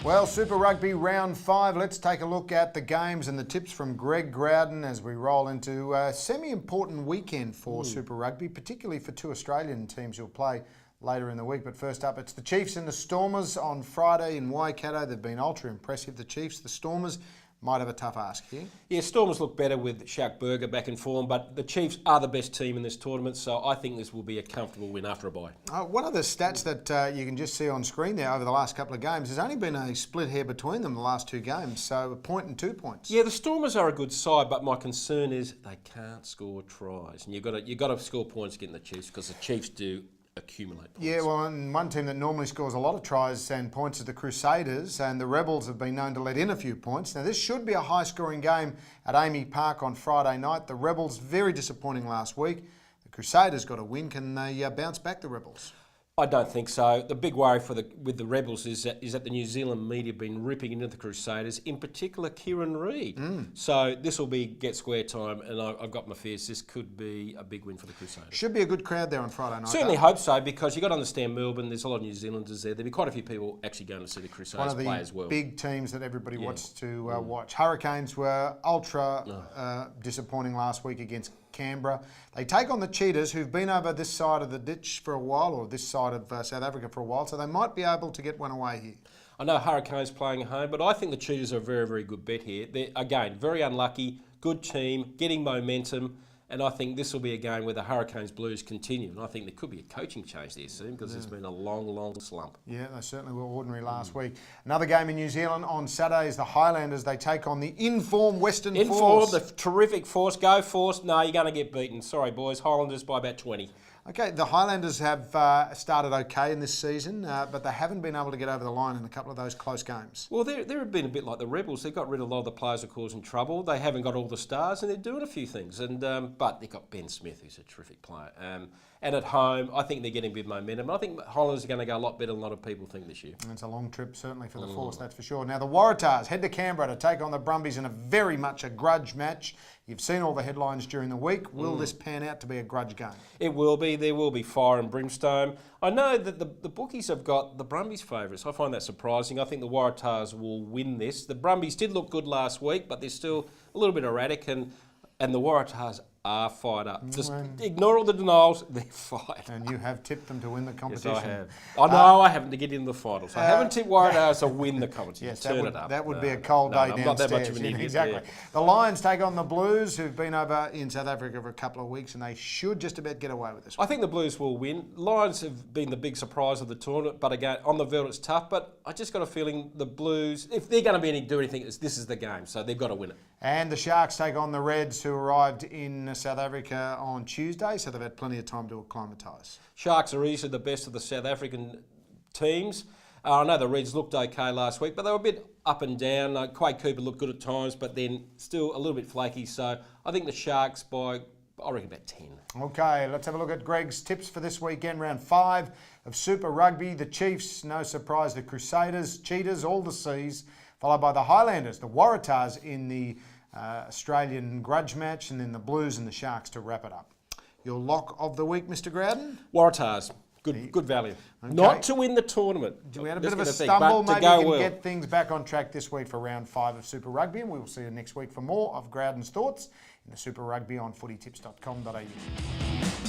Well, Super Rugby round 5. Let's take a look at the games and the tips from Greg Growden as we roll into a semi-important weekend for Super Rugby, particularly for two Australian teams who'll play later in the week. But first up, it's the Chiefs and the Stormers on Friday in Waikato. They've been ultra impressive, the Chiefs. The Stormers might have a tough ask here. Yeah, Stormers look better with Shaq Burger back in form, but the Chiefs are the best team in this tournament, so I think this will be a comfortable win after a bye. One of the stats that you can just see on screen there over the last couple of games, there's only been a split hair between them the last two games, so a point and 2 points. Yeah, the Stormers are a good side, but my concern is they can't score tries, and you've got to score points against the Chiefs because the Chiefs do accumulate points. Yeah, well, and one team that normally scores a lot of tries and points is the Crusaders, and the Rebels have been known to let in a few points. Now, this should be a high-scoring game at Amy Park on Friday night. The Rebels, very disappointing last week. The Crusaders got a win. Can they bounce back, the Rebels? I don't think so. The big worry with the Rebels is that the New Zealand media have been ripping into the Crusaders, in particular Kieran Reid. So this will be get square time, and I've got my fears this could be a big win for the Crusaders. Should be a good crowd there on Friday night. Certainly hope so, because you've got to understand Melbourne, there's a lot of New Zealanders there. There'll be quite a few people actually going to see the Crusaders play as well. One of the big teams that everybody wants to watch. Hurricanes were ultra disappointing last week against Canberra. They take on the Cheetahs, who've been over this side of the ditch for a while, or this side of South Africa for a while, so they might be able to get one away here. I know Hurricanes playing at home, but I think the Cheetahs are a very, very good bet here. They're, again, very unlucky, good team, getting momentum, and I think this will be a game where the Hurricanes Blues continue. And I think there could be a coaching change there soon because there's been a long, long slump. Yeah, they certainly were ordinary last week. Another game in New Zealand on Saturday is the Highlanders. They take on the in-form Western Force. The terrific Force. Go Force. No, you're going to get beaten. Sorry, boys. Highlanders by about 20. Okay, the Highlanders have started okay in this season, but they haven't been able to get over the line in a couple of those close games. Well, they've been a bit like the Rebels. They've got rid of a lot of the players who are causing trouble. They haven't got all the stars, and they're doing a few things. And but they've got Ben Smith, who's a terrific player. And at home, I think they're getting a bit of momentum. I think Highlanders are going to go a lot better than a lot of people think this year. And it's a long trip, certainly, for the Force, that's for sure. Now, the Waratahs head to Canberra to take on the Brumbies in a very much a grudge match. You've seen all the headlines during the week. Will this pan out to be a grudge game? It will be. There will be fire and brimstone. I know that the bookies have got the Brumbies favourites. I find that surprising. I think the Waratahs will win this. The Brumbies did look good last week, but they're still a little bit erratic, and the Waratahs are fired up. Just ignore all the denials, they're fired. And you have tipped them to win the competition. Yes, I have. I know I haven't to get into the finals. I haven't tipped Waratahs to win the competition. Yes, Turn it up. That would be a cold day downstairs. I'm not that much of an idiot. Exactly. Yeah. The Lions take on the Blues, who've been over in South Africa for a couple of weeks, and they should just about get away with this one. I think the Blues will win. Lions have been the big surprise of the tournament, but again, on the veld it's tough. But I just got a feeling the Blues, if they're going to do anything, this is the game, so they've got to win it. And the Sharks take on the Reds, who arrived in South Africa on Tuesday, so they've had plenty of time to acclimatise. Sharks are easily the best of the South African teams. I know the Reds looked okay last week, but they were a bit up and down. Quade Cooper looked good at times, but then still a little bit flaky. So I think the Sharks by, I reckon, about 10. Okay, let's have a look at Greg's tips for this weekend. Round 5 of Super Rugby. The Chiefs, no surprise, the Crusaders, Cheetahs, all the C's, followed by the Highlanders, the Waratahs in the Australian grudge match, and then the Blues and the Sharks to wrap it up. Your lock of the week, Mr. Growden? Waratahs. Good value. Okay. Not to win the tournament. We had a bit of a stumble. Maybe we can get things back on track this week for round 5 of Super Rugby, and we will see you next week for more of Growden's thoughts in the Super Rugby on footytips.com.au.